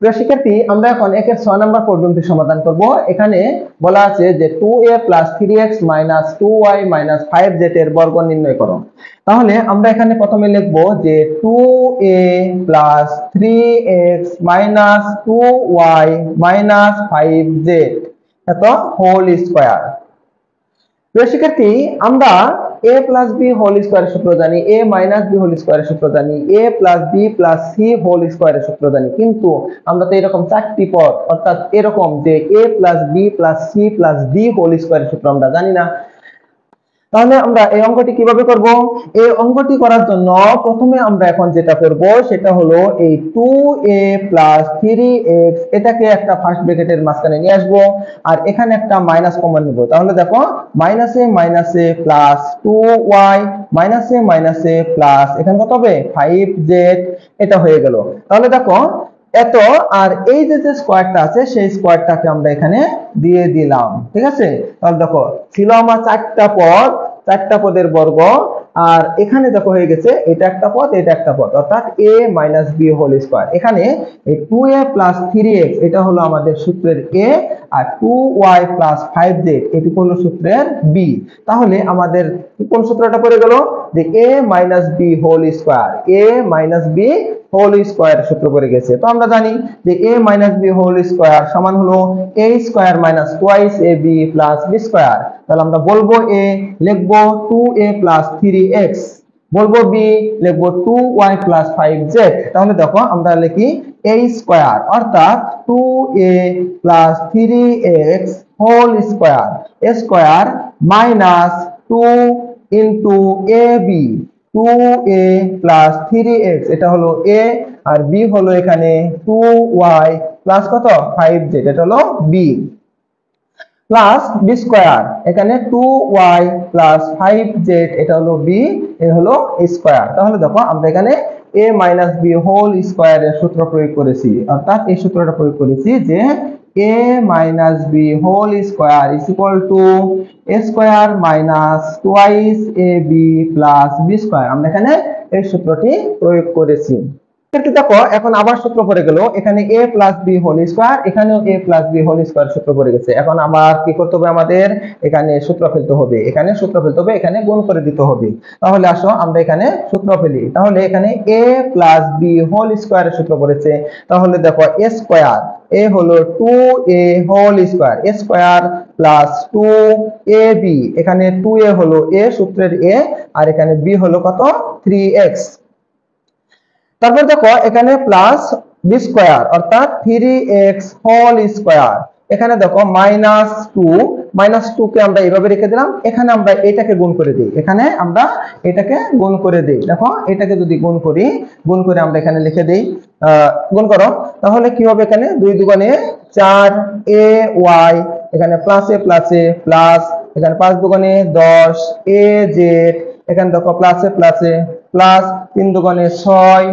প্রিয় শিক্ষার্থী, আমরা এখন একের 6 নম্বর প্রবলেমটি সমাধান করব। এখানে বলা আছে যে 2a + 3x - 2y - 5z এর বর্গ নির্ণয় করো। তাহলে আমরা এখানে প্রথমে লিখব যে 2a + 3x - 2y - 5z এত হোল স্কয়ার। প্রিয় শিক্ষার্থী, আমরা a + b হোল স্কয়ারের সূত্র জানি, a - b হোল স্কয়ারের সূত্র জানি, a + b + c হোল স্কয়ারের সূত্র জানি, কিন্তু আমরা তো এরকম চারটি পদ অর্থাৎ এরকম যে a + b + c + d whole স্কয়ারের সূত্র আমরা জানি না। তাহলে আমরা এই অঙ্কটি কিভাবে করব? এই অঙ্কটি করার জন্য প্রথমে আমরা এখন যেটা করব সেটা হলো এই 2a + 3x এটাকে একটা ফার্স্ট ব্র্যাকেটের মাঝখানে নিয়ে আসব, আর এখানে একটা মাইনাস কমন নিব। তাহলে দেখো -a plus 2y -a plus এখানে কত হবে 5z, এটা হয়ে গেল। তাহলে দেখো এত, আর এই যে স্কয়ারটা আছে সেই স্কয়ারটাকে আমরা এখানে দিয়ে দিলাম, ঠিক আছে। তাহলে দেখো ছিল আমার চারটা পদের বর্গ, আর এখানে দেখো হয়ে গেছে এটা একটা পদ এটা একটা পদ, অর্থাৎ a - b হোল স্কয়ার। এখানে এই 2a + 3x এটা হলো আমাদের সূত্রের a, আর 2y + 5z এটি হলো সূত্রের b। তাহলে আমাদের কোন সূত্রটা পড়ে গেল? যে a - b whole square, a - b whole square সূত্র পড়ে গেছে। তো আমরা জানি যে a - b হোল স্কয়ার সমান হলো a square - twice ab + b square. তাহলে আমরা বলবো a লিখব 2a + 3x, বলবো b লিখব 2y + 5z। তাহলে দেখো আমরা লিখি a স্কয়ার অর্থাৎ 2a + 3x whole square, a square - 2 ab, 2a + 3x এটা হলো a, আর b হলো এখানে 2y প্লাস কত 5z এটা হলো b, প্লাস b স্কয়ার এখানে 2y + 5z এটা হলো b, এ হলো স্কয়ার। তাহলে দেখো আমরা এখানে a - b হোল স্কয়ারের সূত্র প্রয়োগ করেছি, অর্থাৎ এই সূত্রটা প্রয়োগ করেছি যে a - b whole square = a square - twice ab + b square. আমরা এখানে এই সূত্রটি প্রয়োগ করেছি। দেখো এখন আবার সূত্র পড়ে গেল, এখানে a + b হোল স্কয়ার, এখানেও a + b হোল স্কয়ার সূত্র পড়ে গেছে। এখন আবার কি করতে হবে? আমাদের এখানে সূত্র ফেলতে হবে, এখানে গুণ করে দিতে হবে। তাহলে আসো আমরা এখানে সূত্র ফেলি। তাহলে এখানে a + b হোল স্কয়ারের সূত্র পড়েছে। তাহলে দেখো a স্কয়ার, a হলো 2a whole square, a square + 2ab, এখানে 2a হলো a সূত্রের a, আর এখানে b হলো কত 3x। তারপর দেখো এখানে প্লাস b স্কয়ার অর্থাৎ 3x হোল স্কয়ার, এখানে দেখো -2 কে আমরা এইভাবে রেখে দিলাম, এখানে আমরা এটাকে গুণ করে দেই, দেখো এটাকে যদি গুণ করে আমরা এখানে লিখে দেই, গুণ করো, তাহলে কি হবে? এখানে 2 দুগুণে 4ay, এখানে প্লাসে প্লাসে প্লাস, এখানে 5 দুগুণে 10 az, এখানে দেখো প্লাসে প্লাসে প্লাস, 3 দুগুণে 6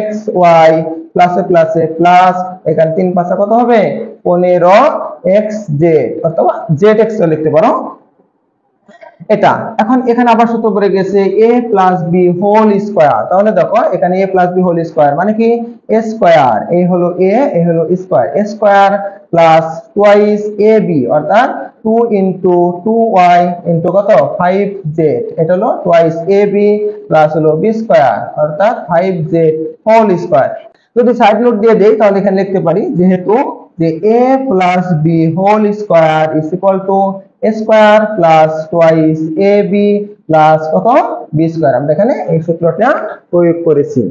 xy, প্লাসে প্লাসে প্লাস, এখানে 3 5 কত হবে 15xz, অথবা zx লিখতে পারো এটা। এখন এখানে আবার সূত্র পড়ে গেছে a + b হোল স্কয়ার। তাহলে দেখো এখানে a + b হোল স্কয়ার মানে কি a স্কয়ার, এই হলো a, এই হলো square, a square + twice ab অর্থাৎ 2 * 2y * কত 5z, এটা হলো twice ab প্লাস হলো b স্কয়ার অর্থাৎ 5z হোল স্কয়ার। যদি সাইড নোট দিয়ে দেই তাহলে এখানে লিখতে পারি যেহেতু যে a + b whole square = a square + twice ab plus কত b স্কয়ার। আমরা এখানে এই সূত্রটা প্রয়োগ করেছি।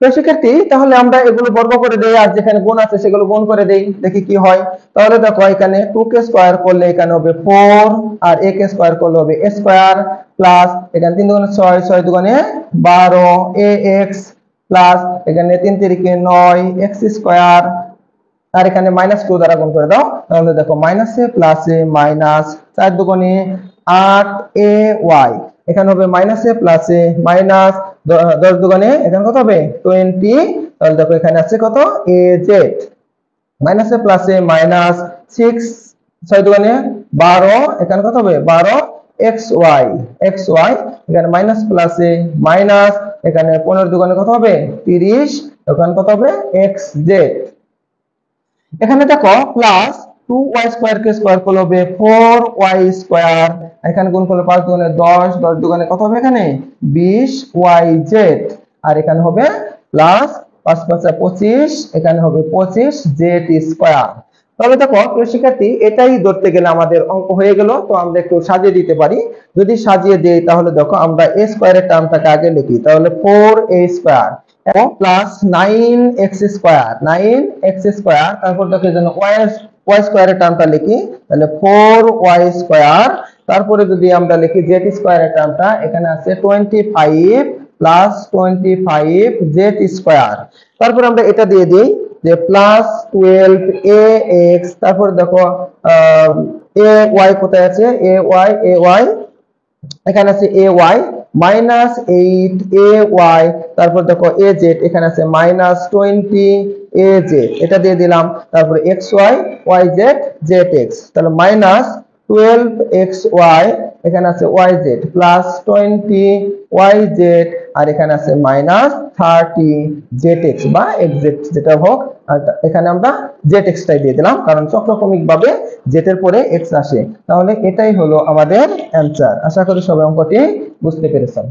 তো শিক্ষার্থী, তাহলে আমরা এগুলো বর্গ করে দেই, আর যেখানে গুণ আছে সেগুলো গুণ করে দেই, দেখি কি হয়। তাহলে দেখো এখানে 2k স্কয়ার করলে এখানে হবে 4, আর ak স্কয়ার করলে হবে a স্কয়ার, প্লাস এখানে 3 দুগুণে 6, 6 দুগুণে 12 ax, প্লাস এখানে 3 3 কে 9 x স্কয়ার, আর এখানে -2 দ্বারা গুণ করে দাও। তাহলে দেখো মাইনাসে প্লাসে মাইনাস, 4 দুগুণে 8 ay, এখানে হবে মাইনাসে প্লাসে মাইনাস, 10 দুগুণে এখানে কত হবে 20, তাহলে দেখো এখানে আছে কত az, মাইনাসে প্লাসে মাইনাস 6, 6 দুগুণে 12, এখানে কত হবে 12 এক্স ওয়াই এখানে মাইনাস প্লাসে মাইনাস, এখানে 15 দুগুণে কত হবে 30, ওখানে কত হবে এক্স জেড। এখানে দেখো প্লাস 2y স্কয়ার কে স্কয়ার করলে হবে 4y স্কয়ার, এখানে গুণ করলে 5 দুগুণে 10, 10 দুগুণে কত হবে এখানে 20yz, আর এখানে হবে প্লাস 5 5 25, এখানে হবে 25z স্কয়ার। তাহলে দেখো প্রিয় শিক্ষার্থী, এটাই ধরতে গেলে আমাদের অঙ্ক হয়ে গেল। তো আমরা একটু সাজিয়ে দিতে পারি, যদি সাজিয়ে দেই তাহলে দেখো আমরা a স্কয়ারের টার্মটাকে আগে লিখি, তাহলে 4a স্কয়ার এবং প্লাস 9x স্কয়ার, তারপর দেখো যেন y স্কয়ারের টার্মটা লিখি, তাহলে 4y স্কয়ার, তারপরে যদি আমরা লিখি z স্কয়ারের টার্মটা, এখানে আছে 25 প্লাস 25z স্কয়ার। তারপর আমরা এটা দিয়ে দিই যে প্লাস 12ax, তারপর দেখো ay কোথায় আছে, ay এখানে আছে ay মাইনাস 8ay, তারপর দেখো az এখানে আছে মাইনাস 20az, এটা দিয়ে দিলাম। তারপরে xy yz zx, তাহলে মাইনাস 12xy, এখানে আছে yz প্লাস 20yz, আর এখানে আছে মাইনাস 30zx বা xz যেটা হোক, আর এখানে আমরা zx টাই দিয়ে দিলাম কারণ চক্রক্রমিক ভাবে z এর পরে x আসে। তাহলে এটাই হলো আমাদের অ্যানসার। আশা করি সবাই অঙ্কটি বুঝতে পেরেছেন।